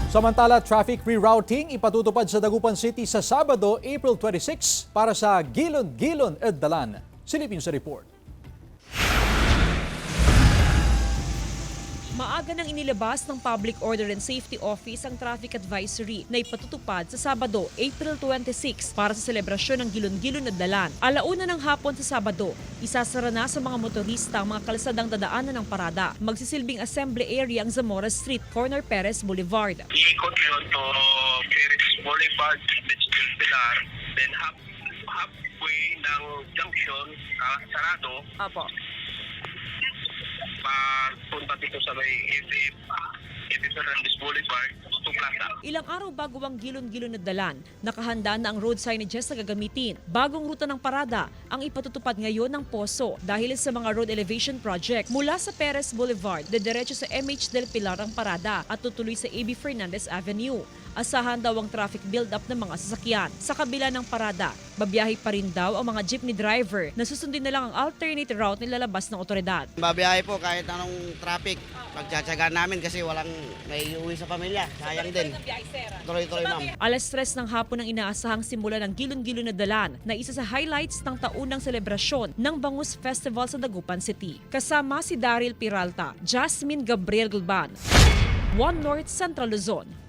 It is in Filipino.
Samantala, traffic rerouting ipatutupad sa Dagupan City sa Sabado, April 26 para sa Gilon-Gilon Dalan. Silipin sa report. Maaga nang inilabas ng Public Order and Safety Office ang traffic advisory na ipatutupad sa Sabado, April 26 para sa selebrasyon ng Gilon-Gilon Dalan. Alauna ng hapon sa Sabado, isasara na sa mga motorista ang mga kalsadang dadaanan ng parada. Magsisilbing assembly area ang Zamora Street, corner Perez Boulevard. Iikot yun to Perez Boulevard, Mitchell Pilar, then halfway ng junction, sarado. Apo. Papunta dito sa may EF Fernandez Boulevard, Tuto Plaza. Ilang araw bago ang Gilon-Gilon Dalan, nakahanda na ang road signages na gagamitin. Bagong ruta ng parada ang ipatutupad ngayon ng Poso dahil sa mga road elevation project. Mula sa Perez Boulevard, dediretso sa MH Del Pilar ang parada at tutuloy sa AB Fernandez Avenue. Asahan daw ang traffic build-up ng mga sasakyan. Sa kabila ng parada, babiyahe pa rin daw ang mga jeepney driver na susundin na lang ang alternate route nilalabas ng otoridad. Babiyahe po kahit anong traffic. Pagtsatsagaan namin kasi walang may uwi sa pamilya. Sayang din. Tuloy-tuloy ma'am. Alas 3 ng hapon ang inaasahang simula ng Gilon-Gilon Dalan na isa sa highlights ng taunang selebrasyon ng Bangus Festival sa Dagupan City. Kasama si Daryl Peralta, Jasmine Gabriel Gulban, One North Central Luzon.